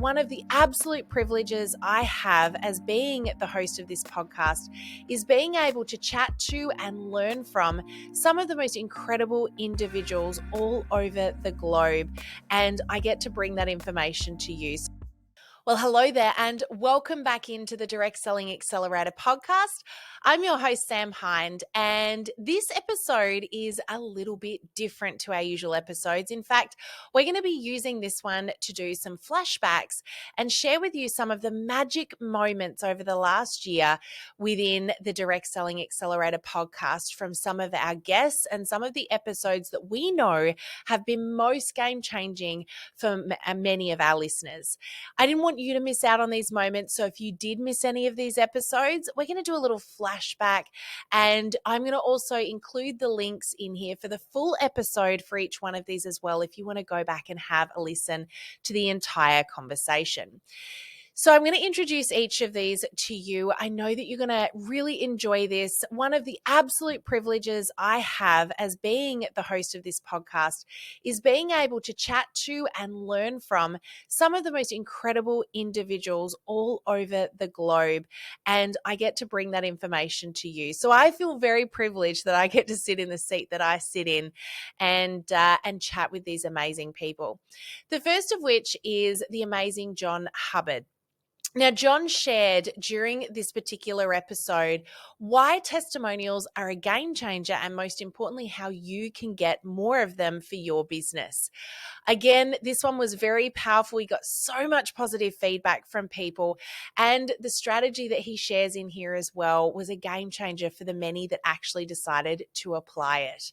one of the absolute privileges I have as being the host of this podcast is being able to chat to and learn from some of the most incredible individuals all over the globe. And I get to bring that information to you. Well, hello there, and welcome back into the Direct Selling Accelerator podcast. I'm your host, Sam Hind, and this episode is a little bit different to our usual episodes. In fact, we're going to be using this one to do some flashbacks and share with you some of the magic moments over the last year within the Direct Selling Accelerator podcast from some of our guests and some of the episodes that we know have been most game-changing for many of our listeners. I didn't want you to miss out on these moments. So if you did miss any of these episodes, we're going to do a little flashback, and I'm going to also include the links in here for the full episode for each one of these as well, if you want to go back and have a listen to the entire conversation. So I'm going to introduce each of these to you. I know that you're going to really enjoy this. One of the absolute privileges I have as being the host of this podcast is being able to chat to and learn from some of the most incredible individuals all over the globe. And I get to bring that information to you. So I feel very privileged that I get to sit in the seat that I sit in and chat with these amazing people. The first of which is the amazing John Hubbard. Now, John shared during this particular episode why testimonials are a game changer and, most importantly, how you can get more of them for your business. Again, this one was very powerful. We got so much positive feedback from people, and the strategy that he shares in here as well was a game changer for the many that actually decided to apply it.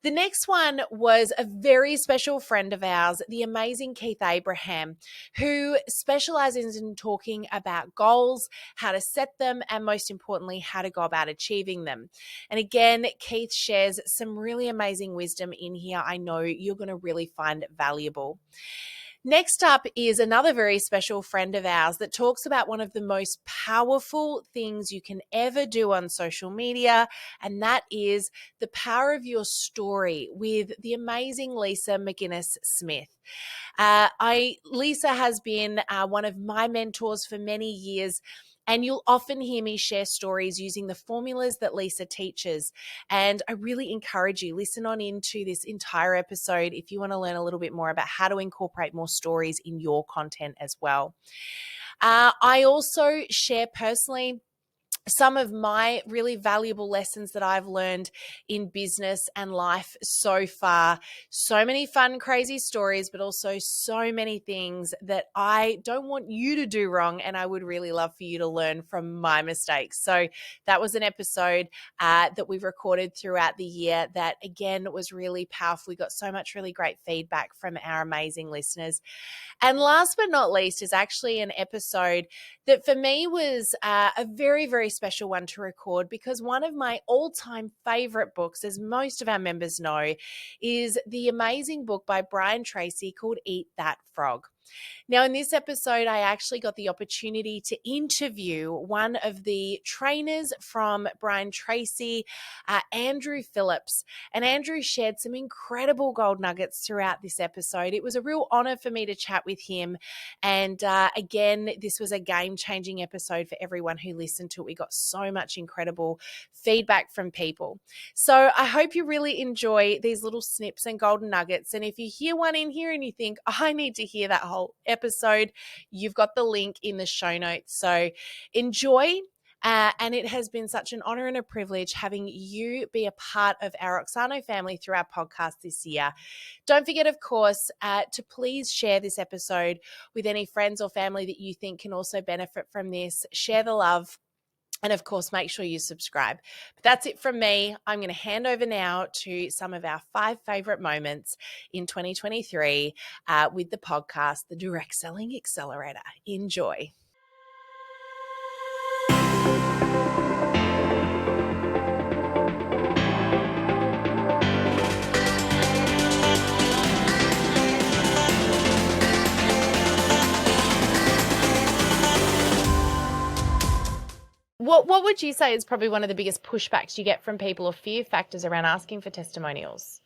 The next one was a very special friend of ours, the amazing Keith Abraham, who specializes in talking about goals, how to set them, and most importantly, how to go about achieving them. And again, Keith shares some really amazing wisdom in here. I know you're going to really find valuable. Next up is another very special friend of ours that talks about one of the most powerful things you can ever do on social media, and that is the power of your story with the amazing Lisa McInnes-Smith. Lisa has been one of my mentors for many years, and you'll often hear me share stories using the formulas that Lisa teaches. And I really encourage you, listen on into this entire episode if you want to learn a little bit more about how to incorporate more stories in your content as well. I also share personally some of my really valuable lessons that I've learned in business and life so far. So many fun, crazy stories, but also so many things that I don't want you to do wrong, and I would really love for you to learn from my mistakes. So that was an episode that we've recorded throughout the year that, again, was really powerful. We got so much really great feedback from our amazing listeners. And last but not least is actually an episode that for me was a very, very special one to record, because one of my all-time favorite books, as most of our members know, is the amazing book by Brian Tracy called Eat That Frog. Now, in this episode, I actually got the opportunity to interview one of the trainers from Brian Tracy, Andrew Phillips. And Andrew shared some incredible gold nuggets throughout this episode. It was a real honor for me to chat with him. And again, this was a game-changing episode for everyone who listened to it. We got so much incredible feedback from people. So I hope you really enjoy these little snips and golden nuggets. And if you hear one in here and you think, I need to hear that whole episode, you've got the link in the show notes. So enjoy. And it has been such an honor and a privilege having you be a part of our Oxano family through our podcast this year. Don't forget, of course, to please share this episode with any friends or family that you think can also benefit from this. Share the love. And of course, make sure you subscribe. But that's it from me. I'm going to hand over now to some of our 5 favorite moments in 2023 with the podcast, the Direct Selling Accelerator. Enjoy. What would you say is probably one of the biggest pushbacks you get from people or fear factors around asking for testimonials?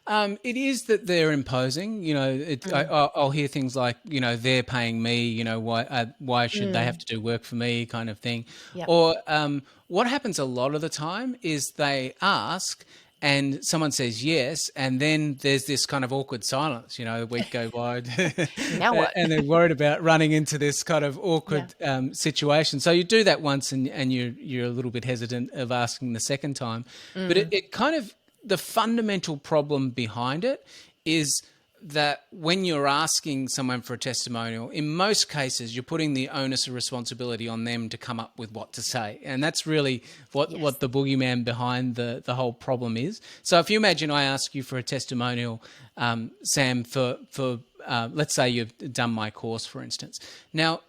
It is that they're imposing. I'll hear things like, they're paying me. Why should they have to do work for me, kind of thing. Yep. Or what happens a lot of the time is they ask, and someone says yes, and then there's this kind of awkward silence. A week go by, Now what? and they're worried about running into this kind of awkward situation. So you do that once, and you're a little bit hesitant of asking the second time. But it kind of, the fundamental problem behind it is that when you're asking someone for a testimonial, in most cases, you're putting the onus of responsibility on them to come up with what to say. And that's really what the boogeyman behind the whole problem is. So if you imagine I ask you for a testimonial, Sam, for let's say you've done my course, for instance. Now,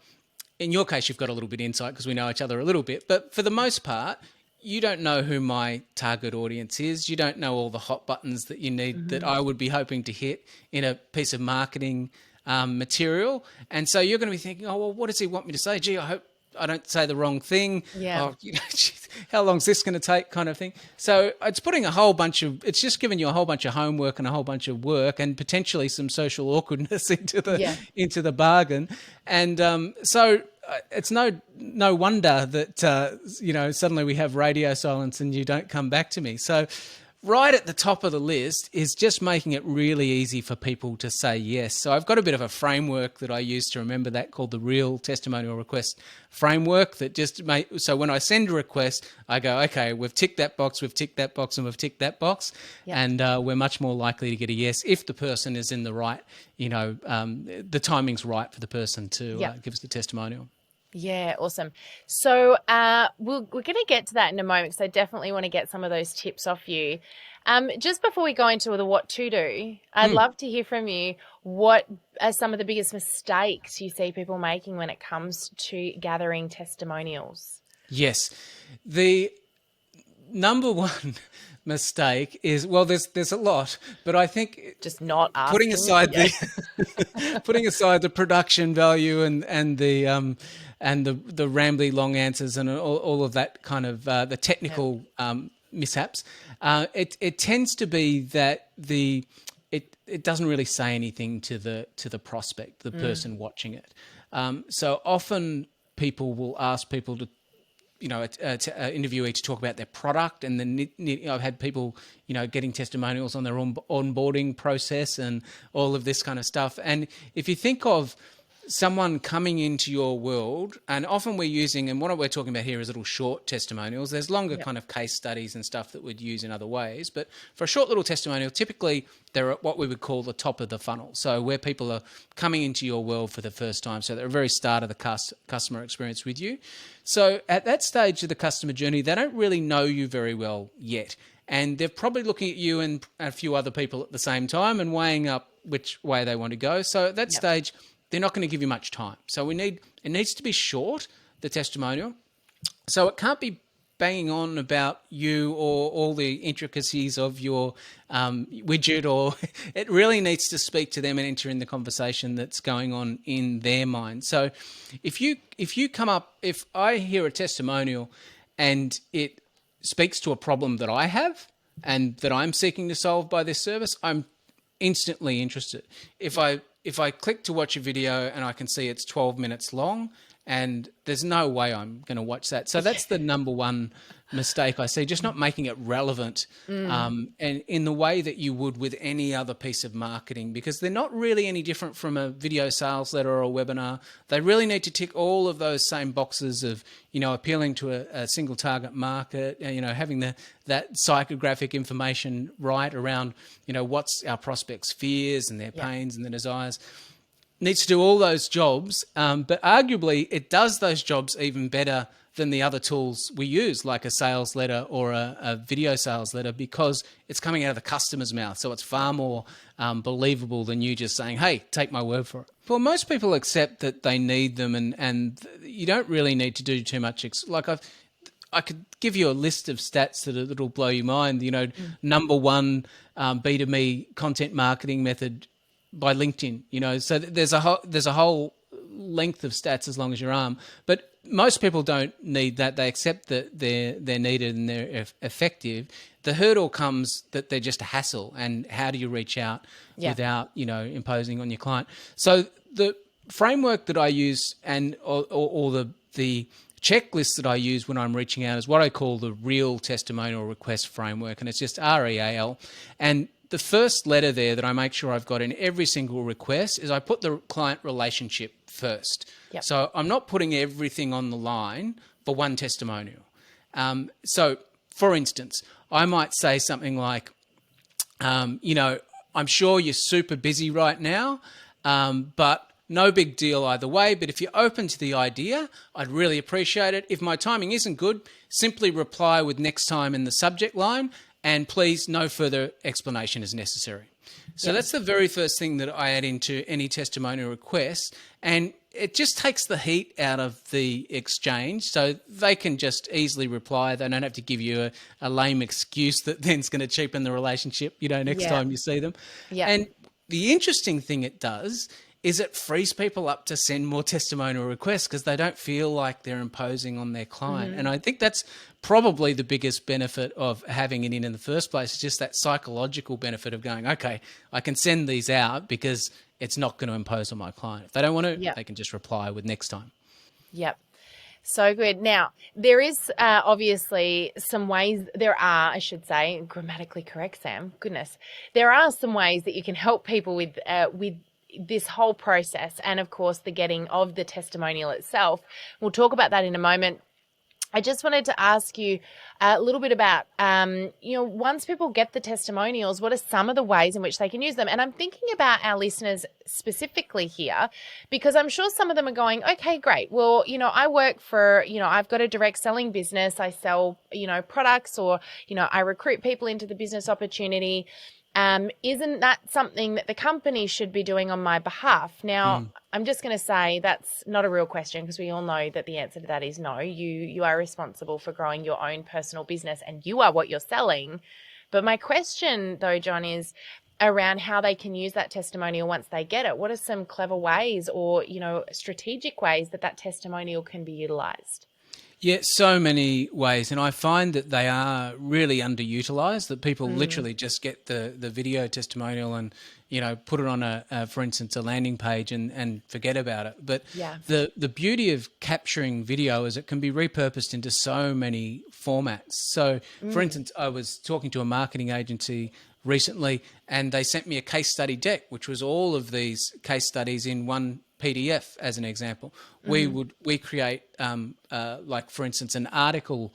in your case, you've got a little bit of insight because we know each other a little bit. But for the most part, you don't know who my target audience is. You don't know all the hot buttons that you need that I would be hoping to hit in a piece of marketing material. And so you're going to be thinking, oh, well, what does he want me to say? Gee, I hope I don't say the wrong thing. Yeah. Oh, geez, how long is this going to take, kind of thing. So it's it's just giving you a whole bunch of homework and a whole bunch of work and potentially some social awkwardness into the bargain. And so it's no wonder that, suddenly we have radio silence and you don't come back to me. So right at the top of the list is just making it really easy for people to say yes. So I've got a bit of a framework that I use to remember that, called the Real Testimonial Request Framework, that so when I send a request, I go, okay, we've ticked that box, and we've ticked that box. Yep. And we're much more likely to get a yes if the person is in the right, the timing's right for the person to give us the testimonial. Yeah, awesome. So we're going to get to that in a moment, because I definitely want to get some of those tips off you. Just before we go into the what to do, I'd love to hear from you. What are some of the biggest mistakes you see people making when it comes to gathering testimonials? Yes. The number one mistake is, well, there's a lot, but I think just not asking. Putting aside the production value and the rambly long answers and all of that kind of the technical mishaps, it tends to be that it doesn't really say anything to the prospect, the person watching it. So often people will ask people to interviewee to talk about their product, and then I've had people, getting testimonials on their onboarding process and all of this kind of stuff. And if you think of someone coming into your world, and often we're using, and what we're talking about here is little short testimonials. There's longer kind of case studies and stuff that we'd use in other ways, but for a short little testimonial, typically they're at what we would call the top of the funnel. So where people are coming into your world for the first time. So they're at the very start of the customer experience with you. So at that stage of the customer journey, they don't really know you very well yet. And they're probably looking at you and a few other people at the same time and weighing up which way they want to go. So at that stage, they're not going to give you much time. So it needs to be short, the testimonial. So it can't be banging on about you or all the intricacies of your widget, or it really needs to speak to them and enter in the conversation that's going on in their mind. So if I hear a testimonial and it speaks to a problem that I have and that I'm seeking to solve by this service, I'm instantly interested. If I click to watch a video and I can see it's 12 minutes long, and there's no way I'm going to watch that. So that's the number one mistake I see, just not making it relevant and in the way that you would with any other piece of marketing, because they're not really any different from a video sales letter or a webinar. They really need to tick all of those same boxes of, appealing to a single target market, having that psychographic information right around, what's our prospects' fears and their pains and their desires. Needs to do all those jobs, but arguably it does those jobs even better than the other tools we use, like a sales letter or a video sales letter, because it's coming out of the customer's mouth. So it's far more believable than you just saying, hey, take my word for it. Well, most people accept that they need them, and you don't really need to do too much. I could give you a list of stats that'll blow your mind. Number one B2B content marketing method by LinkedIn, so there's a whole length of stats as long as your arm. But most people don't need that. They accept that they're needed and they're effective. The hurdle comes that they're just a hassle, and how do you reach out without, imposing on your client? So the framework that I use or the checklist that I use when I'm reaching out is what I call the Real Testimonial Request Framework, and it's just REAL. And the first letter there that I make sure I've got in every single request is I put the client relationship first. Yep. So I'm not putting everything on the line for one testimonial. So, for instance, I might say something like, I'm sure you're super busy right now, but no big deal either way. But if you're open to the idea, I'd really appreciate it. If my timing isn't good, simply reply with next time in the subject line, and please, no further explanation is necessary. So that's the very first thing that I add into any testimonial request. And it just takes the heat out of the exchange, so they can just easily reply. They don't have to give you a lame excuse that then's going to cheapen the relationship, next time you see them. Yeah. And the interesting thing it does is it frees people up to send more testimonial requests because they don't feel like they're imposing on their client. And I think that's probably the biggest benefit of having it in the first place, is just that psychological benefit of going, okay, I can send these out because it's not going to impose on my client. If they don't want to, they can just reply with next time. Yep. So good. Now, there is obviously some ways, I should say, grammatically correct, Sam, goodness. There are some ways that you can help people with this whole process, and of course the getting of the testimonial itself. We'll talk about that in a moment. I just wanted to ask you a little bit about, once people get the testimonials, what are some of the ways in which they can use them? And I'm thinking about our listeners specifically here, because I'm sure some of them are going, okay, great. Well, I work for, I've got a direct selling business. I sell, products, or, I recruit people into the business opportunity. Isn't that something that the company should be doing on my behalf? Now, I'm just going to say that's not a real question, because we all know that the answer to that is no. You are responsible for growing your own personal business, and you are what you're selling. But my question, though, John, is around how they can use that testimonial once they get it. What are some clever ways or, strategic ways that testimonial can be utilized? Yeah, so many ways. And I find that they are really underutilized, that people literally just get the video testimonial and, put it on for instance, a landing page and forget about it. But the beauty of capturing video is it can be repurposed into so many formats. So, for instance, I was talking to a marketing agency recently, and they sent me a case study deck, which was all of these case studies in one PDF, as an example. We create like, for instance, an article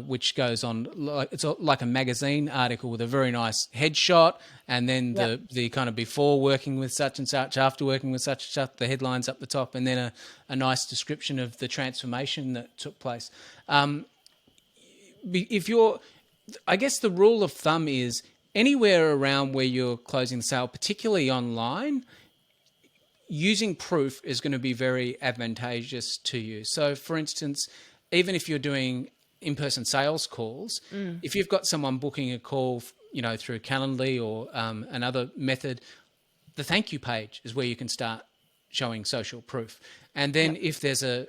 which goes on, it's like a magazine article with a very nice headshot, and then the kind of before working with such and such, after working with such and such, the headlines up the top, and then a nice description of the transformation that took place. I guess the rule of thumb is anywhere around where you're closing the sale, particularly online, using proof is going to be very advantageous to you. So, for instance, even if you're doing in-person sales calls, if you've got someone booking a call, through Calendly or another method, the thank you page is where you can start showing social proof. And then if there's a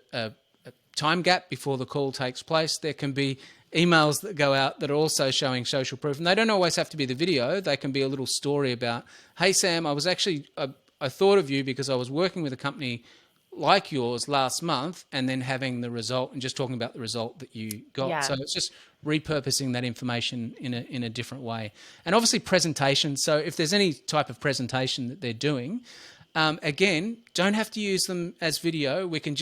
time gap before the call takes place, there can be emails that go out that are also showing social proof. And they don't always have to be the video. They can be a little story about, hey, Sam, I thought of you because I was working with a company like yours last month, and then having the result and just talking about the result that you got. Yeah. So it's just repurposing that information in a different way. And obviously presentation. So if there's any type of presentation that they're doing, again, don't have to use them as video. We can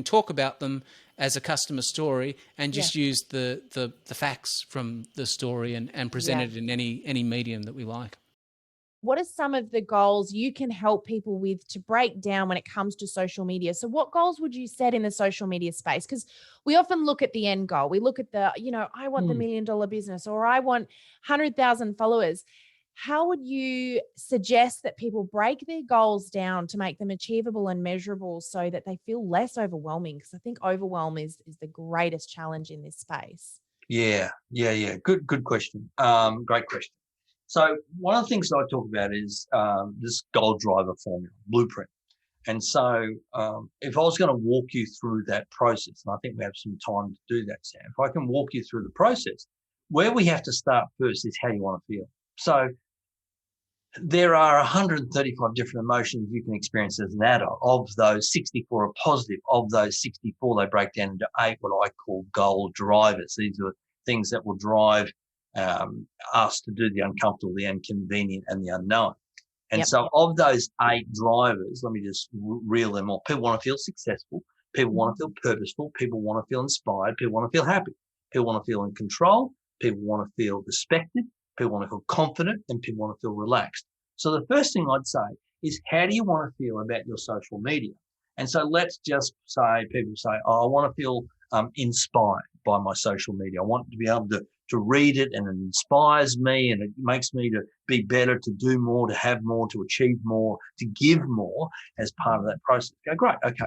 talk about them as a customer story and just use the facts from the story and present it in any medium that we like. What are some of the goals you can help people with to break down when it comes to social media? So what goals would you set in the social media space? Because we often look at the end goal. We look at I want the $1 million business, or I want 100,000 followers. How would you suggest that people break their goals down to make them achievable and measurable so that they feel less overwhelming? Because I think overwhelm is the greatest challenge in this space. Yeah. Good question. Great question. So one of the things that I talk about is this goal driver formula, blueprint. And so if I was going to walk you through that process, and I think we have some time to do that, Sam, if I can walk you through the process, where we have to start first is how you want to feel. So there are 135 different emotions you can experience as an adult. Of those, 64 are positive. Of those 64, they break down into 8 what I call goal drivers. These are things that will drive us to do the uncomfortable, the inconvenient, and the unknown. And so of those 8 drivers, let me just reel them off. People want to feel successful. People want to feel purposeful. People want to feel inspired. People want to feel happy. People want to feel in control. People want to feel respected. People want to feel confident, and people want to feel relaxed. So the first thing I'd say is, how do you want to feel about your social media? And so let's just say, people say, oh, I want to feel inspired by my social media. I want to be able to read it, and it inspires me, and it makes me to be better, to do more, to have more, to achieve more, to give more as part of that process. Go, great. Okay.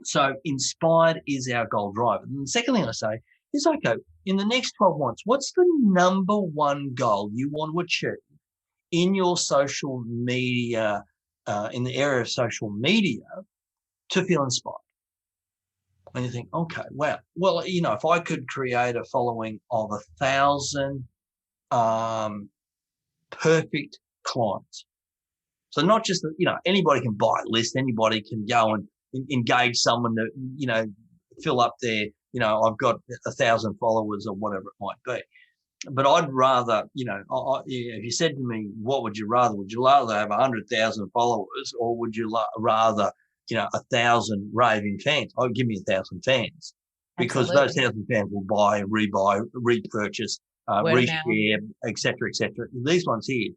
So inspired is our goal driver. And the second thing I say is, okay, in the next 12 months, what's the number one goal you want to achieve in your social media, in the area of social media, to feel inspired? And you think, okay, wow. Well, if I could create a following of 1,000 perfect clients. So not just, anybody can buy a list, anybody can go and engage someone to, fill up their, I've got 1,000 followers or whatever it might be. But I'd rather, if you said to me, what would you rather? Would you rather have 100,000 followers, or would you rather, 1,000 raving fans? Oh, give me 1,000 fans, because those 1,000 fans will buy, rebuy, repurchase, reshare, et cetera, et cetera. These ones here,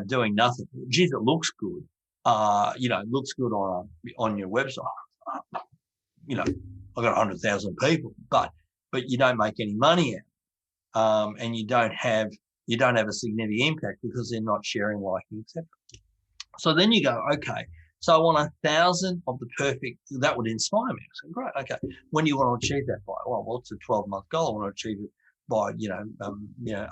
doing nothing. Geez, it looks good. Looks good on your website. I've got 100,000 people, but you don't make any money out, and you don't have a significant impact because they're not sharing, liking, etc. So then you go, okay, so I want 1,000 of the perfect. That would inspire me. I said, great, okay. When do you want to achieve that by? Well, it's a 12-month goal. I want to achieve it by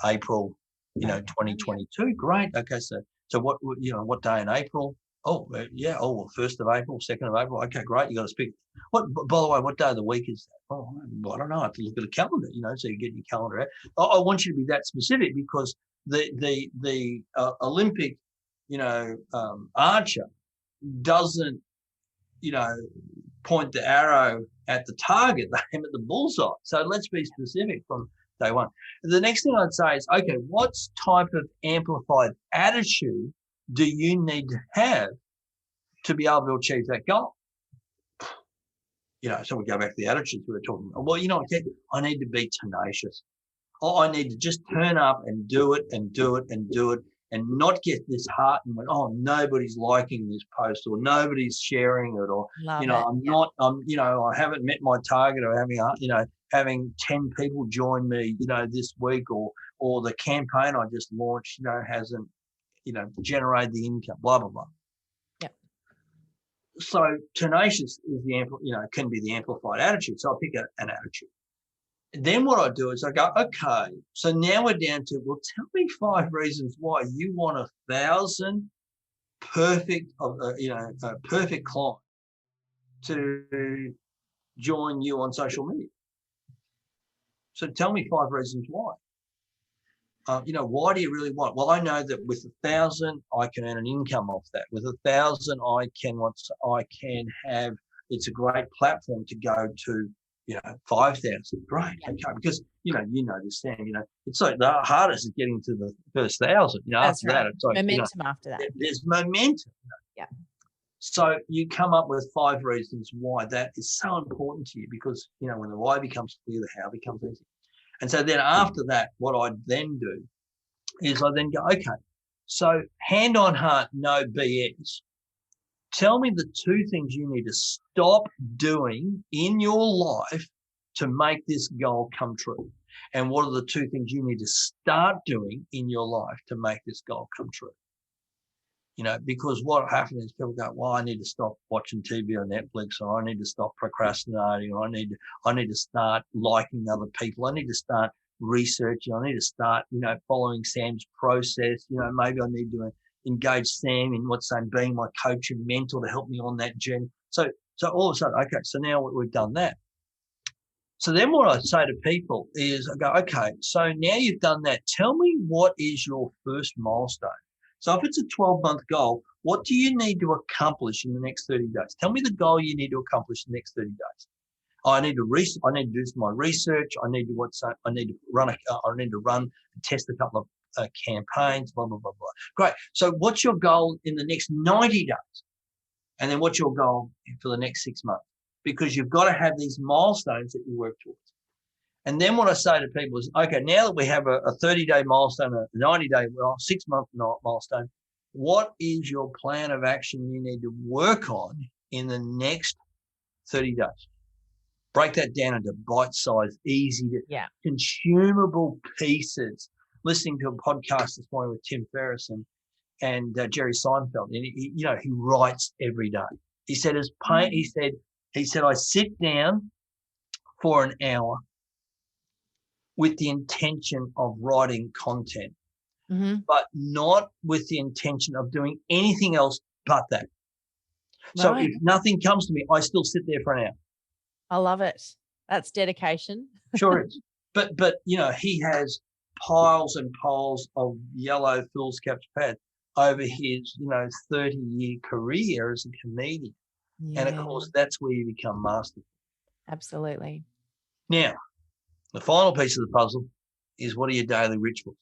April 2022. Great. Okay, so what day in April? Oh, yeah. Oh, well, 1st of April, 2nd of April. Okay, great. You got to speak. By the way, what day of the week is that? Oh, I don't know. I have to look at a calendar, so you get your calendar out. I want you to be that specific, because the Olympic, archer doesn't, point the arrow at the target. They aim at the bullseye. So let's be specific from day one. The next thing I'd say is, okay, what type of amplified attitude do you need to have to be able to achieve that goal? So we go back to the attitudes we were talking about. Well, I need to be tenacious. I need to just turn up and do it and do it and do it, and not get disheartened when, nobody's liking this post, or nobody's sharing it, or, I haven't met my target, or having 10 people join me, this week, or the campaign I just launched, hasn't, generated the income, blah, blah, blah. Yep. So tenacious is can be the amplified attitude. So I pick an attitude. Then what I do is I go, okay, so now we're down to, well, tell me 5 reasons why you want 1,000 perfect, perfect client to join you on social media. So tell me 5 reasons why. Why do you really want? Well, I know that with 1,000, I can earn an income off that. With 1,000, I can have. It's a great platform to go to. 5,000. Great. Okay, because this, Sam. It's like the hardest is getting to the first 1,000. After that, it's like momentum. After that, there's momentum. Yeah. So you come up with 5 reasons why that is so important to you, because when the why becomes clear, the how becomes easy. And so then after that, what I then do is I then go, okay, so hand on heart, no BS. Tell me the 2 things you need to stop doing in your life to make this goal come true. And what are the 2 things you need to start doing in your life to make this goal come true? Because what happens is people go, well, I need to stop watching TV or Netflix, or I need to stop procrastinating, or I need to start liking other people. I need to start researching. I need to start, following Sam's process. Maybe I need to, engage Sam in what's saying being my coach and mentor to help me on that journey. So all of a sudden, okay, so now we've done that. So then what I say to people is, I go, okay, so now you've done that. Tell me what is your first milestone. So if it's a 12-month goal, what do you need to accomplish in the next 30 days? Tell me the goal you need to accomplish in the next 30 days. I need to do my research. I need to run and test a couple of campaigns, blah, blah, blah, blah. Great. So what's your goal in the next 90 days? And then what's your goal for the next 6 months? Because you've got to have these milestones that you work towards. And then what I say to people is, okay, now that we have a 30-day milestone, a 90-day, 6-month milestone, what is your plan of action you need to work on in the next 30 days? Break that down into bite-sized, easy to consumable pieces. Listening to a podcast this morning with Tim Ferriss and Jerry Seinfeld, and he writes every day. He said he said I sit down for an hour with the intention of writing content, but not with the intention of doing anything else but that. Right. So if nothing comes to me, I still sit there for an hour. I love it. That's dedication. Sure is. But he has piles and piles of yellow foolscap pads over his 30-year career as a comedian. Yeah. And of course that's where you become master. Absolutely. Now, the final piece of the puzzle is, what are your daily rituals?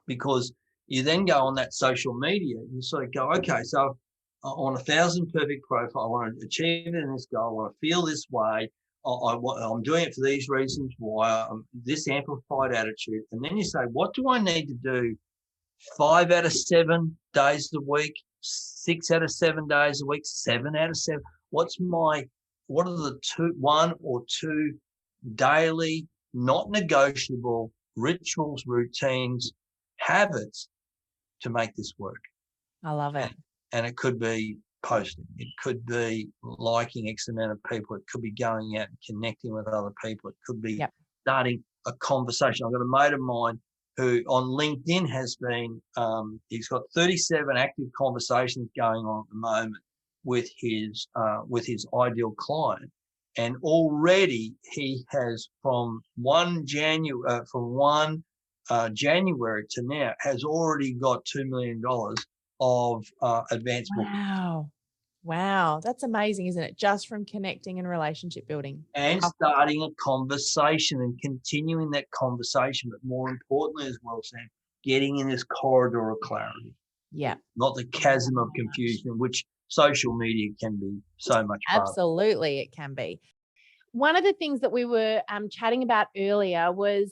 Because you then go on that social media and you sort of go, okay, so I want 1,000 perfect profile. I want to achieve it in this goal. I want to feel this way. I'm doing it for these reasons. Why? This amplified attitude. And then you say, what do I need to do 5 out of 7 days a week, 6 out of 7 days a week, 7 out of 7? What are the 1 or 2 daily, not negotiable rituals, routines, habits to make this work? I love it. And it could be posting. It could be liking X amount of people. It could be going out and connecting with other people. It could be starting a conversation. I've got a mate of mine who on LinkedIn has been, he's got 37 active conversations going on at the moment with his ideal client. And already he has from January to now has already got $2 million of advanced booking. Wow. That's amazing, isn't it? Just from connecting and relationship building. And starting a conversation and continuing that conversation. But more importantly as well, Sam, getting in this corridor of clarity. Yeah. Not the chasm of confusion, which social media can be so much part of. Absolutely, it can be. One of the things that we were chatting about earlier was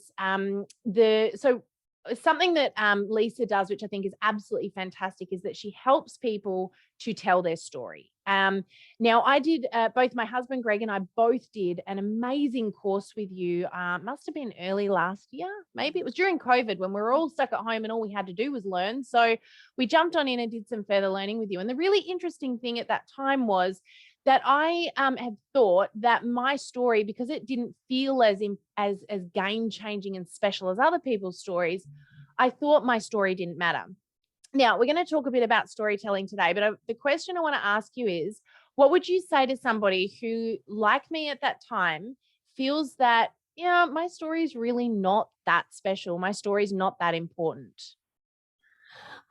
something that Lisa does, which I think is absolutely fantastic, is that she helps people to tell their story. Now, I did, both my husband, Greg, and I both did an amazing course with you. Must have been early last year. Maybe it was during COVID when we were all stuck at home and all we had to do was learn. So we jumped on in and did some further learning with you. And the really interesting thing at that time was that I had thought that my story, because it didn't feel as game-changing and special as other people's stories, I thought my story didn't matter. Now, we're going to talk a bit about storytelling today, but the question I want to ask you is, what would you say to somebody who, like me at that time, feels that, my story is really not that special, my story is not that important?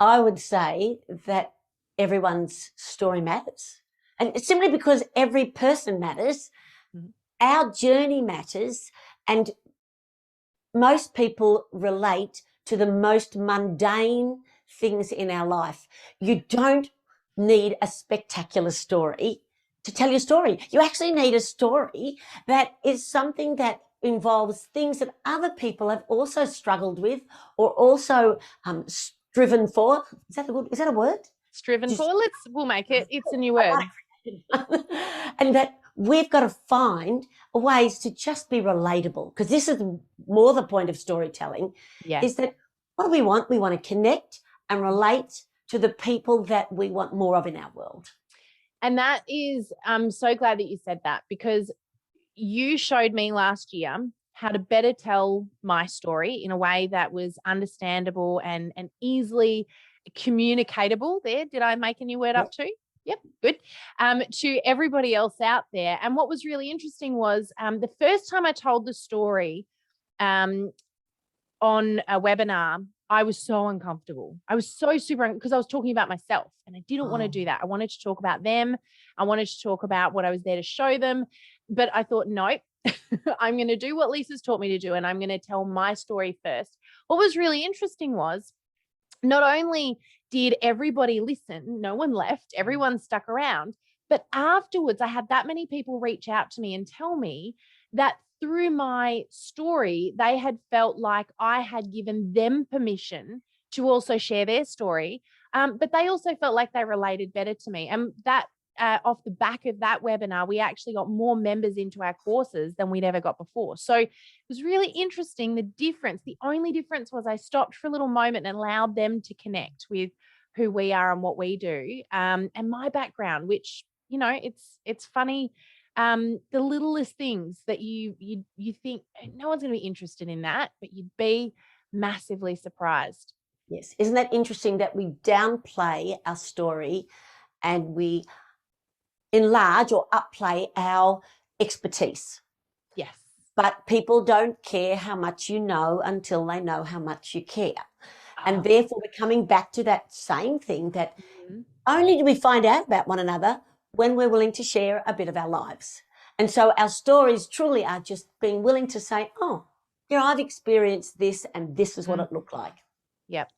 I would say that everyone's story matters. And it's simply because every person matters, our journey matters, and most people relate to the most mundane things in our life. You don't need a spectacular story to tell your story. You actually need a story that is something that involves things that other people have also struggled with or also striven for. Is that a word? Striven for? We'll make it. It's a new word. And that we've got to find ways to just be relatable, because this is more the point of storytelling. Yes. Is that what do we want? We want to connect and relate to the people that we want more of in our world. And that is, I'm so glad that you said that, because you showed me last year how to better tell my story in a way that was understandable and easily communicatable there. Did I make a new word up too? Yep, good. To everybody else out there. And what was really interesting was the first time I told the story on a webinar, I was so uncomfortable. I was so super, because I was talking about myself and I didn't want to do that. I wanted to talk about them. I wanted to talk about what I was there to show them. But I thought, nope, I'm going to do what Lisa's taught me to do. And I'm going to tell my story first. What was really interesting was not only did everybody listen, no one left, everyone stuck around, but afterwards I had that many people reach out to me and tell me that through my story, they had felt like I had given them permission to also share their story. But they also felt like they related better to me. And that off the back of that webinar, we actually got more members into our courses than we'd ever got before. So it was really interesting. The difference, the only difference was I stopped for a little moment and allowed them to connect with who we are and what we do, and my background, which, you know, it's funny. The littlest things that you think no one's going to be interested in that, but you'd be massively surprised. Yes. Isn't that interesting that we downplay our story and we enlarge or upplay our expertise? Yes. But people don't care how much you know until they know how much you care. And therefore, we're coming back to that same thing that only do we find out about one another when we're willing to share a bit of our lives. And so our stories truly are just being willing to say, oh, you know, I've experienced this and this is what it looked like. Yep.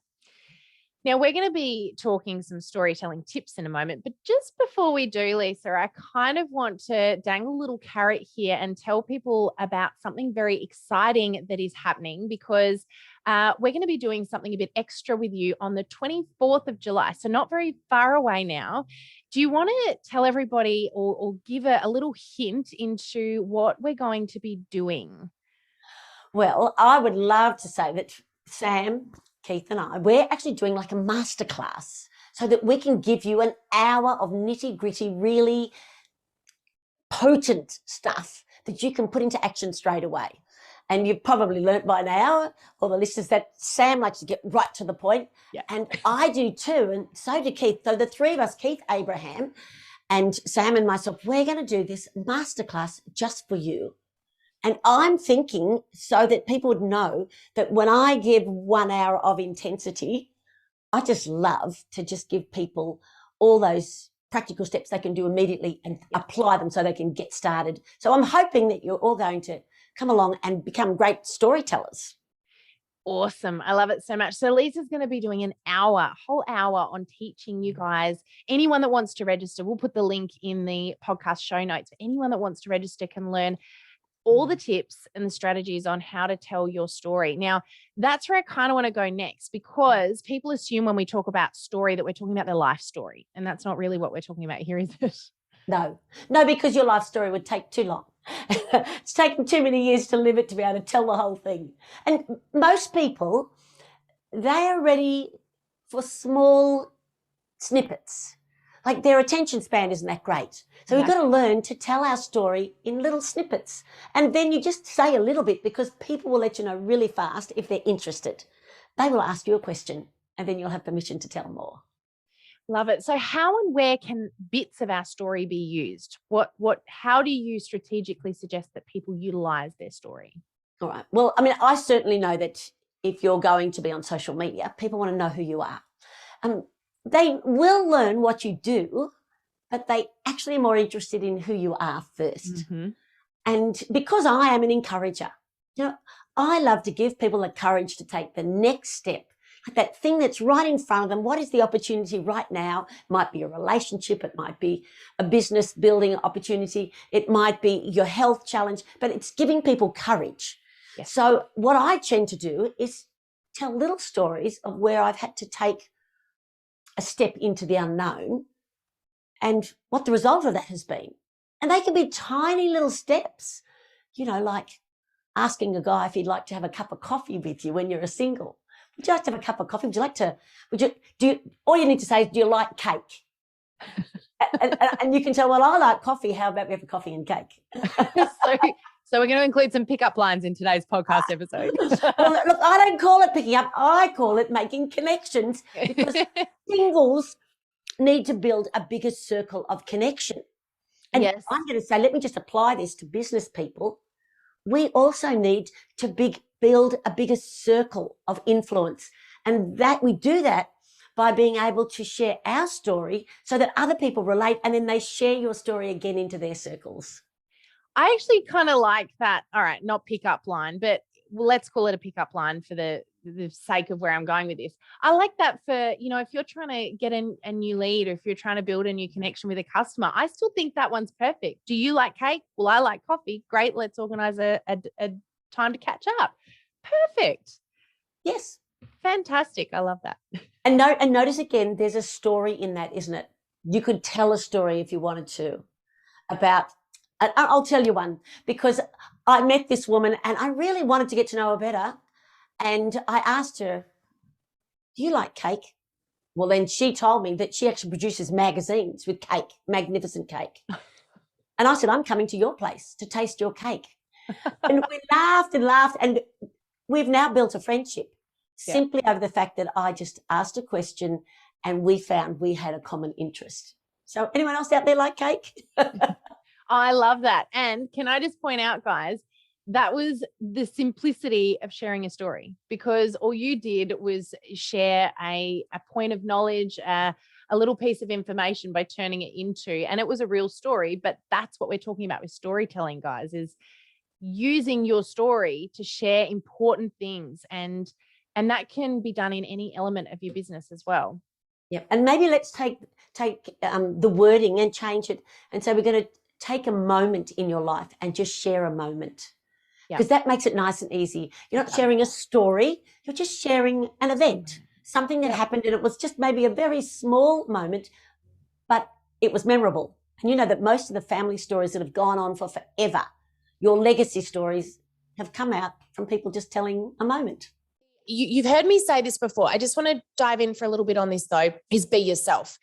Now, we're going to be talking some storytelling tips in a moment, but just before we do, Lisa, I kind of want to dangle a little carrot here and tell people about something very exciting that is happening, because we're going to be doing something a bit extra with you on the 24th of July, so not very far away now. Do you want to tell everybody or give a little hint into what we're going to be doing? Well, I would love to say that Sam, Keith and I, we're actually doing like a masterclass so that we can give you an hour of nitty gritty, really potent stuff that you can put into action straight away. And you've probably learnt by now, all the listeners, that Sam likes to get right to the point. Yeah. And I do too. And so do Keith. So the three of us, Keith, Abraham, and Sam and myself, we're going to do this masterclass just for you. And I'm thinking so that people would know that when I give 1 hour of intensity, I just love to just give people all those practical steps they can do immediately and apply them so they can get started. So I'm hoping that you're all going to come along and become great storytellers. Awesome. I love it so much. So Lisa's going to be doing an hour, whole hour on teaching you guys. Anyone that wants to register, we'll put the link in the podcast show notes. Anyone that wants to register can learn all the tips and the strategies on how to tell your story. Now, that's where I kind of want to go next, because people assume when we talk about story that we're talking about their life story. And that's not really what we're talking about here, is it? No, because your life story would take too long. It's taken too many years to live it to be able to tell the whole thing. And most people, they are ready for small snippets. Like their attention span isn't that great. So we've got to learn to tell our story in little snippets. And then you just say a little bit, because people will let you know really fast if they're interested. They will ask you a question and then you'll have permission to tell more. Love it. So how and where can bits of our story be used? How do you strategically suggest that people utilize their story? All right. Well, I mean, I certainly know that if you're going to be on social media, people want to know who you are. They will learn what you do, but they actually are more interested in who you are first. Mm-hmm. And because I am an encourager, you know, I love to give people the courage to take the next step, like that thing that's right in front of them. What is the opportunity right now? It might be a relationship. It might be a business building opportunity. It might be your health challenge, but it's giving people courage. Yes. So what I tend to do is tell little stories of where I've had to take a step into the unknown and what the result of that has been. And they can be tiny little steps, you know, like asking a guy if he'd like to have a cup of coffee with you when you're a single. Would you like to have a cup of coffee? All you need to say is, do you like cake? and you can tell, well, I like coffee. How about we have a coffee and cake? So So we're going to include some pickup lines in today's podcast episode. Well, look, I don't call it picking up. I call it making connections, because singles need to build a bigger circle of connection. And Yes. I'm going to say, let me just apply this to business people. We also need to build a bigger circle of influence. And that we do that by being able to share our story so that other people relate, and then they share your story again into their circles. I actually kind of like that. All right, not pickup line, but let's call it a pickup line for the sake of where I'm going with this. I like that for, if you're trying to get a new lead, or if you're trying to build a new connection with a customer, I still think that one's perfect. Do you like cake? Well, I like coffee. Great. Let's organize a time to catch up. Perfect. Yes. Fantastic. I love that. And notice again, there's a story in that, isn't it? You could tell a story if you wanted to about, I'll tell you one, because I met this woman and I really wanted to get to know her better. And I asked her, do you like cake? Well, then she told me that she actually produces magazines with cake, magnificent cake. And I said, I'm coming to your place to taste your cake. And we laughed and laughed. And we've now built a friendship simply over the fact that I just asked a question and we found we had a common interest. So anyone else out there like cake? I love that. And can I just point out, guys, that was the simplicity of sharing a story, because all you did was share a point of knowledge, a little piece of information by turning it into, and it was a real story. But that's what we're talking about with storytelling, guys, is using your story to share important things. And that can be done in any element of your business as well. Yep. And maybe let's take the wording and change it. And so we're going to take a moment in your life and just share a moment, because that makes it nice and easy. You're not sharing a story. You're just sharing an event, something that happened, and it was just maybe a very small moment, but it was memorable. And you know that most of the family stories that have gone on for forever, your legacy stories, have come out from people just telling a moment. You've heard me say this before. I just want to dive in for a little bit on this, though, is be yourself.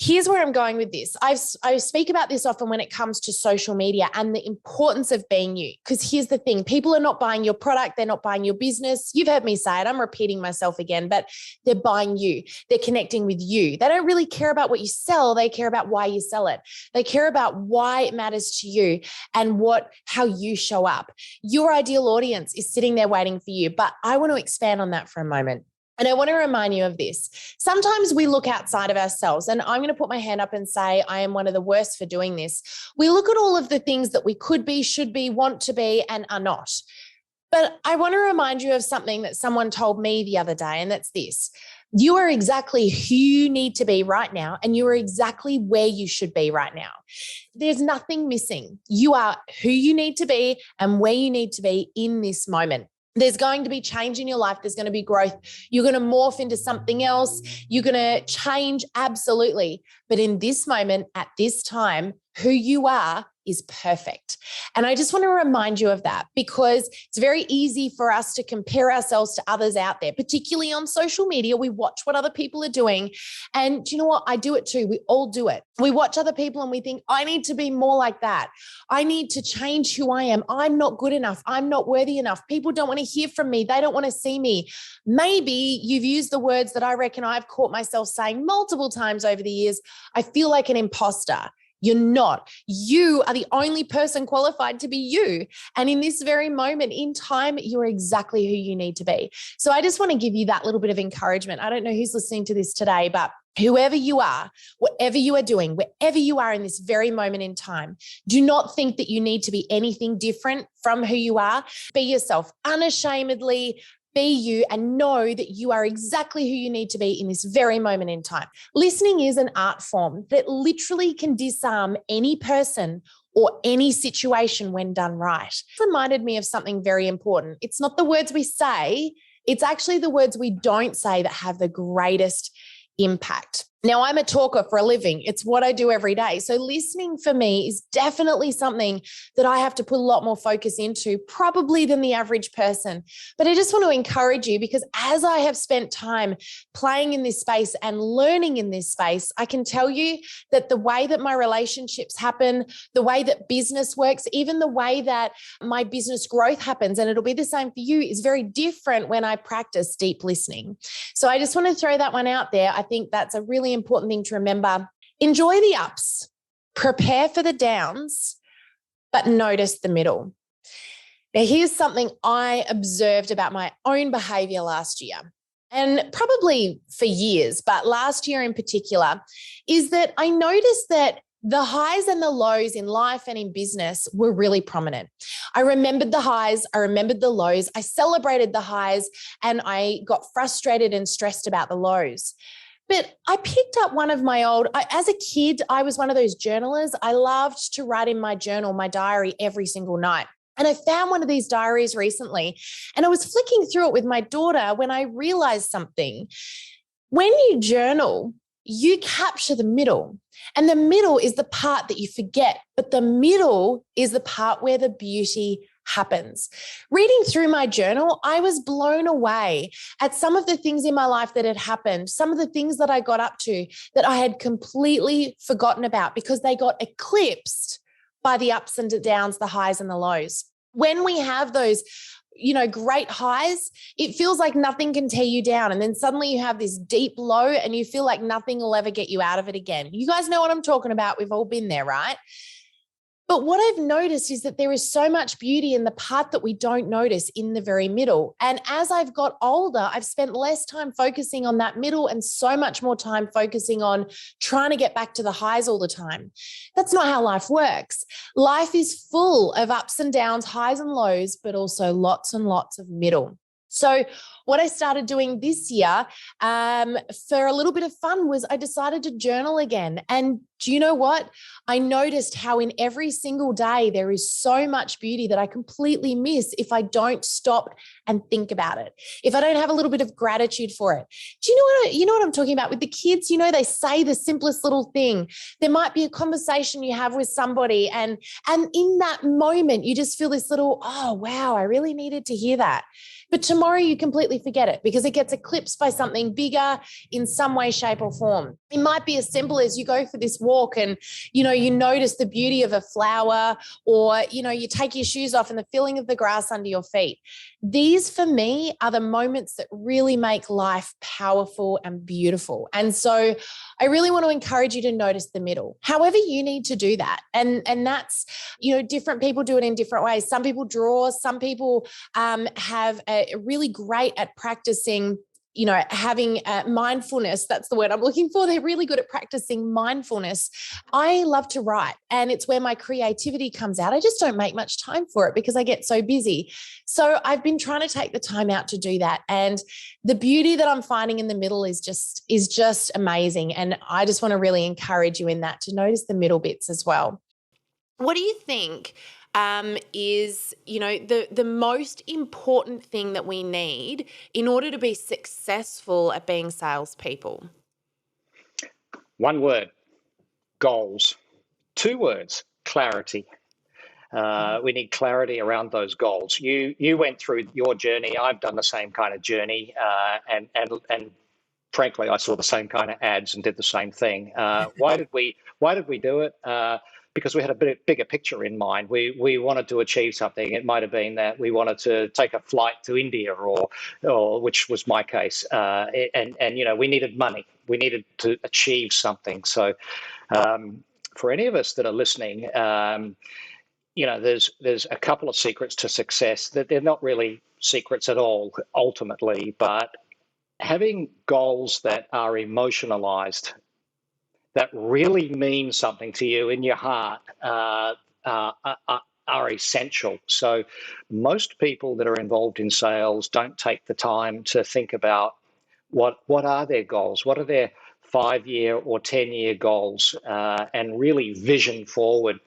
Here's where I'm going with this. I speak about this often when it comes to social media and the importance of being you. Because here's the thing. People are not buying your product. They're not buying your business. You've heard me say it. I'm repeating myself again, but they're buying you. They're connecting with you. They don't really care about what you sell. They care about why you sell it. They care about why it matters to you and how you show up. Your ideal audience is sitting there waiting for you. But I want to expand on that for a moment. And I want to remind you of this. Sometimes we look outside of ourselves, and I'm going to put my hand up and say I am one of the worst for doing this. We look at all of the things that we could be, should be, want to be, and are not. But I want to remind you of something that someone told me the other day, and that's this. You are exactly who you need to be right now, and you are exactly where you should be right now. There's nothing missing. You are who you need to be and where you need to be in this moment. There's going to be change in your life. There's going to be growth. You're going to morph into something else. You're going to change, absolutely. But in this moment, at this time, who you are is perfect. And I just want to remind you of that, because it's very easy for us to compare ourselves to others out there, particularly on social media. We watch what other people are doing. And do you know what? I do it too. We all do it. We watch other people and we think, I need to be more like that. I need to change who I am. I'm not good enough. I'm not worthy enough. People don't want to hear from me. They don't want to see me. Maybe you've used the words that I reckon I've caught myself saying multiple times over the years. I feel like an imposter. You're not. You are the only person qualified to be you. And in this very moment in time, you're exactly who you need to be. So I just want to give you that little bit of encouragement. I don't know who's listening to this today, but whoever you are, whatever you are doing, wherever you are in this very moment in time, do not think that you need to be anything different from who you are. Be yourself unashamedly. Be you, and know that you are exactly who you need to be in this very moment in time. Listening is an art form that literally can disarm any person or any situation when done right. It reminded me of something very important. It's not the words we say, it's actually the words we don't say that have the greatest impact. Now, I'm a talker for a living. It's what I do every day. So listening for me is definitely something that I have to put a lot more focus into, probably than the average person. But I just want to encourage you, because as I have spent time playing in this space and learning in this space, I can tell you that the way that my relationships happen, the way that business works, even the way that my business growth happens, and it'll be the same for you, is very different when I practice deep listening. So I just want to throw that one out there. I think that's a really important thing to remember. Enjoy the ups, prepare for the downs, but notice the middle. Now, here's something I observed about my own behavior last year, and probably for years, but last year in particular, is that I noticed that the highs and the lows in life and in business were really prominent. I remembered the highs, I remembered the lows, I celebrated the highs, and I got frustrated and stressed about the lows. But I picked up one of my as a kid, I was one of those journalers. I loved to write in my journal, my diary, every single night. And I found one of these diaries recently, and I was flicking through it with my daughter when I realized something. When you journal, you capture the middle, and the middle is the part that you forget, but the middle is the part where the beauty happens. Reading through my journal, I was blown away at some of the things in my life that had happened, some of the things that I got up to that I had completely forgotten about because they got eclipsed by the ups and the downs, the highs and the lows. When we have those great highs, it feels like nothing can tear you down. And then suddenly you have this deep low and you feel like nothing will ever get you out of it again. You guys know what I'm talking about. We've all been there, right? But what I've noticed is that there is so much beauty in the part that we don't notice in the very middle. And as I've got older, I've spent less time focusing on that middle and so much more time focusing on trying to get back to the highs all the time. That's not how life works. Life is full of ups and downs, highs and lows, but also lots and lots of middle. So what I started doing this year for a little bit of fun was I decided to journal again. And do you know what? I noticed how in every single day there is so much beauty that I completely miss if I don't stop and think about it, if I don't have a little bit of gratitude for it. Do you know what I'm talking about with the kids? They say the simplest little thing. There might be a conversation you have with somebody, and in that moment you just feel this little, oh wow, I really needed to hear that. But tomorrow you completely forget it because it gets eclipsed by something bigger in some way, shape, or form. It might be as simple as you go for this walk and, you notice the beauty of a flower, or, you take your shoes off and the feeling of the grass under your feet. These, for me, are the moments that really make life powerful and beautiful. And so I really want to encourage you to notice the middle, however you need to do that. And that's, different people do it in different ways. Some people draw, some people have really great at practicing, having mindfulness. That's the word I'm looking for. They're really good at practicing mindfulness. I love to write, and it's where my creativity comes out. I just don't make much time for it because I get so busy. So I've been trying to take the time out to do that. And the beauty that I'm finding in the middle is just amazing. And I just want to really encourage you in that, to notice the middle bits as well. What do you think is, the most important thing that we need in order to be successful at being salespeople? One word: goals. 2 words: clarity. We need clarity around those goals. You went through your journey. I've done the same kind of journey, and frankly, I saw the same kind of ads and did the same thing. Why did we do it? Because we had a bigger picture in mind. We wanted to achieve something. It might have been that we wanted to take a flight to India, or which was my case. And we needed money. We needed to achieve something. So, for any of us that are listening, there's a couple of secrets to success that they're not really secrets at all, ultimately, but having goals that are emotionalized, that really mean something to you in your heart, are essential. So most people that are involved in sales don't take the time to think about what are their goals, what are their 5-year or 10-year goals, and really vision forward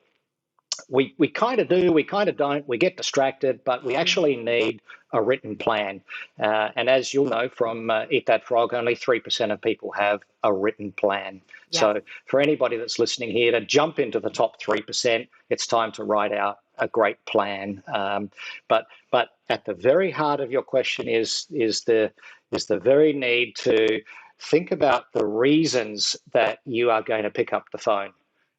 we kind of do, we kind of don't, we get distracted, but we actually need a written plan. And as you'll know from Eat That Frog, only 3% of people have a written plan. Yeah. So for anybody that's listening here to jump into the top 3%, it's time to write out a great plan. But at the very heart of your question is the very need to think about the reasons that you are going to pick up the phone.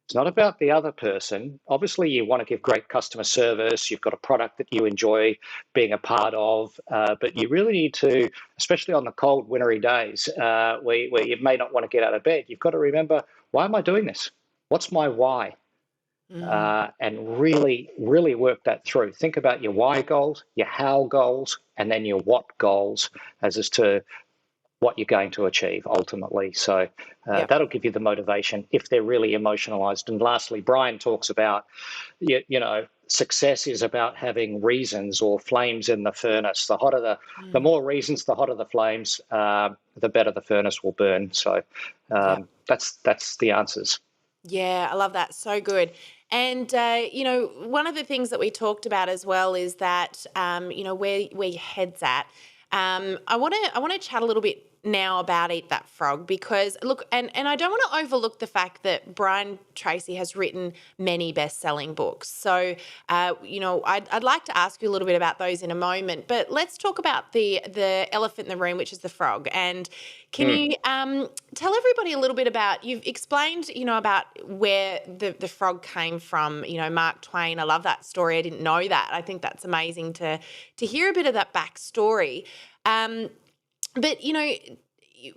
It's not about the other person. Obviously, you want to give great customer service. You've got a product that you enjoy being a part of, but you really need to, especially on the cold, wintry days where you may not want to get out of bed, you've got to remember, why am I doing this? What's my why? And really, really work that through. Think about your why goals, your how goals, and then your what goals as to what you're going to achieve ultimately. So that'll give you the motivation if they're really emotionalized. And lastly, Brian talks about, success is about having reasons or flames in the furnace. The hotter the more reasons, the hotter the flames, the better the furnace will burn. So that's the answers. Yeah, I love that. So good. And, one of the things that we talked about as well is that, where your head's at. I want to chat a little bit now about Eat That Frog because, look, and I don't want to overlook the fact that Brian Tracy has written many best-selling books. So, I'd like to ask you a little bit about those in a moment, but let's talk about the elephant in the room, which is the frog. And can you tell everybody a little bit about, you've explained, about where the frog came from, Mark Twain. I love that story. I didn't know that. I think that's amazing to hear a bit of that backstory. But,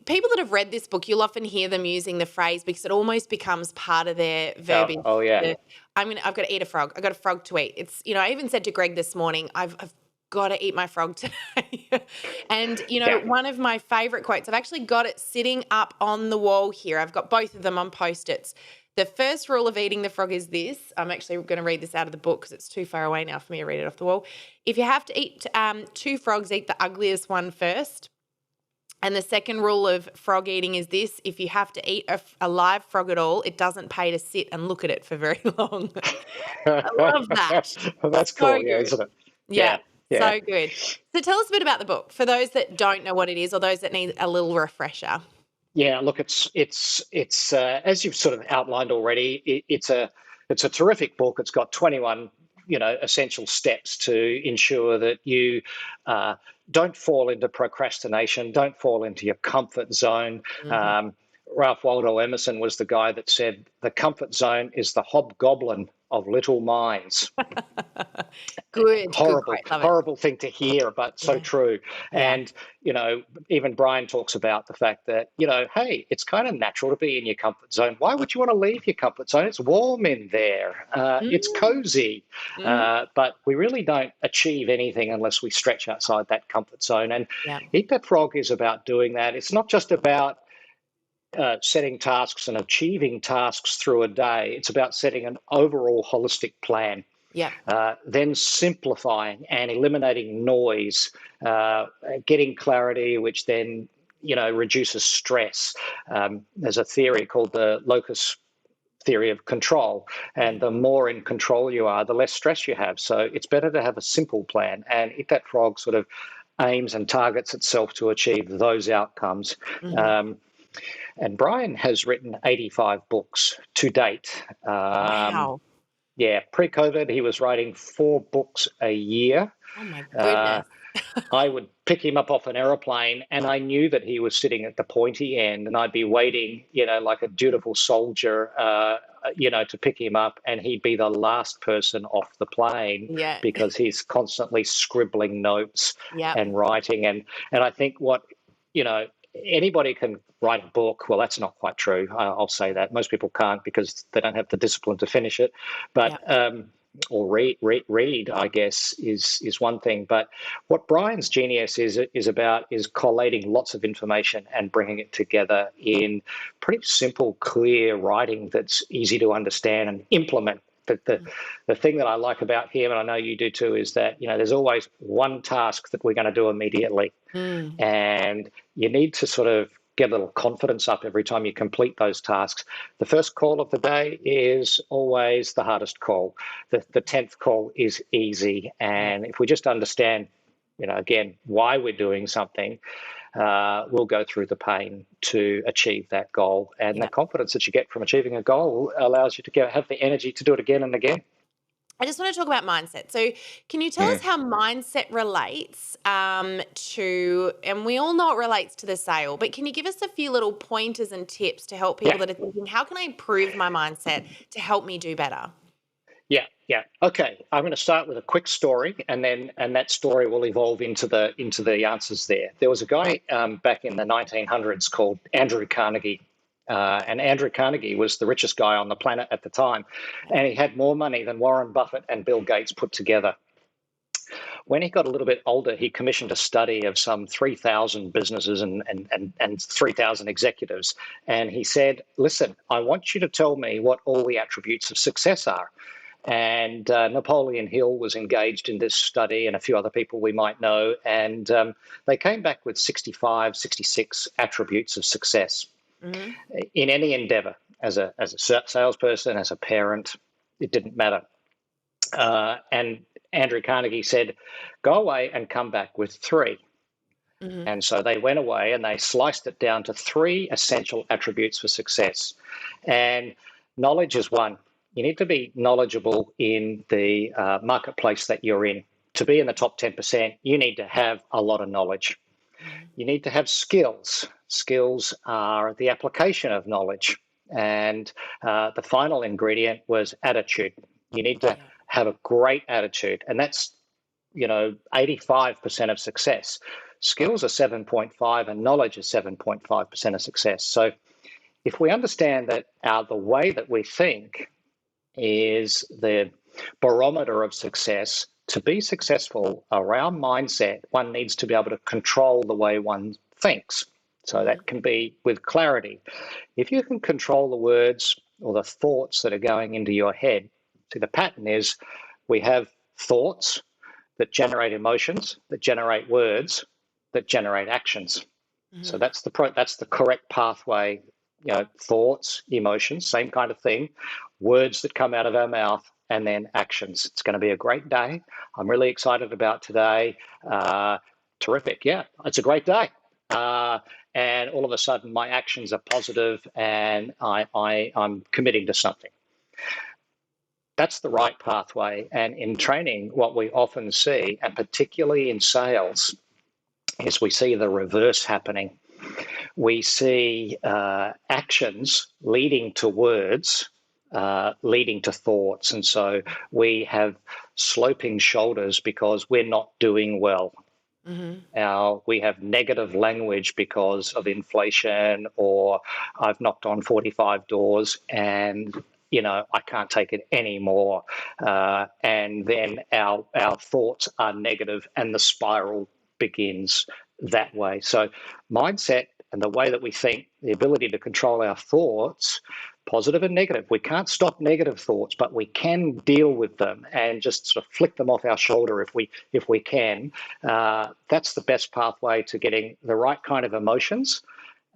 people that have read this book, you'll often hear them using the phrase because it almost becomes part of their verbiage. Oh yeah. I've got to eat a frog. I've got a frog to eat. It's, I even said to Greg this morning, I've got to eat my frog today. And, one of my favorite quotes, I've actually got it sitting up on the wall here. I've got both of them on Post-its. The first rule of eating the frog is this. I'm actually going to read this out of the book because it's too far away now for me to read it off the wall. If you have to eat 2 frogs, eat the ugliest one first. And the second rule of frog eating is this: if you have to eat a live frog at all, it doesn't pay to sit and look at it for very long. I love that. Well, that's so cool, yeah, isn't it? Yeah, so good. So tell us a bit about the book for those that don't know what it is or those that need a little refresher. Yeah, look, it's as you've sort of outlined already, it's a terrific book. It's got 21 essential steps to ensure that you don't fall into procrastination, don't fall into your comfort zone. Ralph Waldo Emerson was the guy that said the comfort zone is the hobgoblin of little minds. Good. Horrible thing to hear, but so true. Yeah. And, even Brian talks about the fact that, hey, it's kind of natural to be in your comfort zone. Why would you want to leave your comfort zone? It's warm in there. It's cozy. But we really don't achieve anything unless we stretch outside that comfort zone. And Eat That Frog is about doing that. It's not just about setting tasks and achieving tasks through a day. It's about setting an overall holistic plan. Then simplifying and eliminating noise, getting clarity, which then reduces stress. There's a theory called the locus theory of control, and the more in control you are, the less stress you have. So it's better to have a simple plan, and Eat That Frog sort of aims and targets itself to achieve those outcomes. And Brian has written 85 books to date. Wow. Yeah, pre-COVID, he was writing 4 books a year. Oh, my goodness. I would pick him up off an aeroplane, and I knew that he was sitting at the pointy end, and I'd be waiting, like a dutiful soldier, to pick him up, and he'd be the last person off the plane because he's constantly scribbling notes and writing. And I think anybody can write a book. Well, that's not quite true. I'll say that. Most people can't because they don't have the discipline to finish it. But or read, I guess, is one thing. But what Brian's genius is about is collating lots of information and bringing it together in pretty simple, clear writing that's easy to understand and implement. But the thing that I like about him, and I know you do too, is that, there's always one task that we're going to do immediately. And you need to sort of get a little confidence up every time you complete those tasks. The first call of the day is always the hardest call. The 10th call is easy. And if we just understand, again, why we're doing something, we'll go through the pain to achieve that goal. And the confidence that you get from achieving a goal allows you to have the energy to do it again and again. I just want to talk about mindset. So can you tell us how mindset relates to, and we all know it relates to the sale, but can you give us a few little pointers and tips to help people that are thinking, how can I improve my mindset to help me do better? Yeah. Okay. I'm going to start with a quick story, and that story will evolve into the answers there. There was a guy back in the 1900s called Andrew Carnegie. And Andrew Carnegie was the richest guy on the planet at the time, and he had more money than Warren Buffett and Bill Gates put together. When he got a little bit older, he commissioned a study of some 3,000 businesses and 3,000 executives. And he said, listen, I want you to tell me what all the attributes of success are. And Napoleon Hill was engaged in this study, and a few other people we might know. And they came back with 65, 66 attributes of success. In any endeavor, as a salesperson, as a parent, it didn't matter. And Andrew Carnegie said, go away and come back with 3. And so they went away and they sliced it down to 3 essential attributes for success. And knowledge is one. You need to be knowledgeable in the marketplace that you're in. To be in the top 10%, you need to have a lot of knowledge. You need to have skills. Skills are the application of knowledge. And the final ingredient was attitude. You need to have a great attitude. And that's, 85% of success. Skills are 7.5 and knowledge is 7.5% of success. So if we understand that the way that we think is the barometer of success, to be successful around mindset, one needs to be able to control the way one thinks. So that can be with clarity. If you can control the words or the thoughts that are going into your head, see, the pattern is we have thoughts that generate emotions, that generate words, that generate actions. So that's the correct pathway. Thoughts, emotions, same kind of thing, words that come out of our mouth, and then actions. It's going to be a great day. I'm really excited about today. Terrific. Yeah, it's a great day. And all of a sudden, my actions are positive, and I'm committing to something. That's the right pathway. And in training, what we often see, and particularly in sales, is we see the reverse happening. We see actions leading to words, leading to thoughts. And so we have sloping shoulders because we're not doing well. We have negative language because of inflation, or I've knocked on 45 doors and I can't take it anymore. And then our thoughts are negative and the spiral begins that way. So mindset and the way that we think, the ability to control our thoughts, positive and negative. We can't stop negative thoughts, but we can deal with them and just sort of flick them off our shoulder if we can. That's the best pathway to getting the right kind of emotions.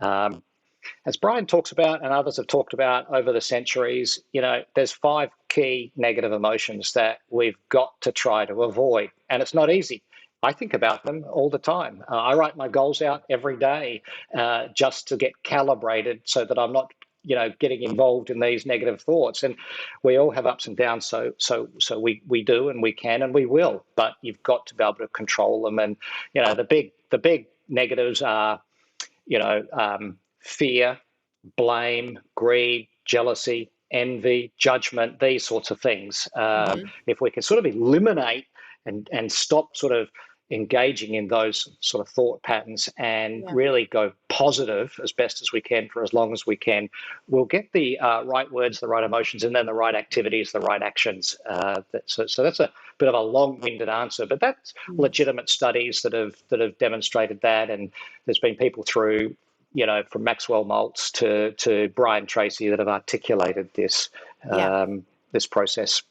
As Brian talks about and others have talked about over the centuries, there's 5 key negative emotions that we've got to try to avoid, and it's not easy. I think about them all the time. I write my goals out every day just to get calibrated so that I'm not, getting involved in these negative thoughts. And we all have ups and downs. So we do, and we can, and we will. But you've got to be able to control them. And the big negatives are, fear, blame, greed, jealousy, envy, judgment, these sorts of things. If we can sort of eliminate and stop sort of engaging in those sort of thought patterns and really go positive as best as we can for as long as we can, we'll get the right words, the right emotions, and then the right activities, the right actions. So that's a bit of a long-winded answer, but that's legitimate studies that have demonstrated that. And there's been people through, from Maxwell Maltz to Brian Tracy that have articulated this this process.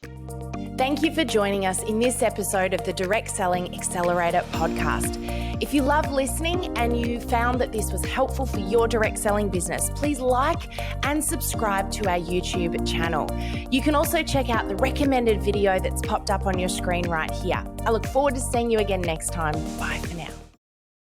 Thank you for joining us in this episode of the Direct Selling Accelerator podcast. If you love listening and you found that this was helpful for your direct selling business, please like and subscribe to our YouTube channel. You can also check out the recommended video that's popped up on your screen right here. I look forward to seeing you again next time. Bye for now.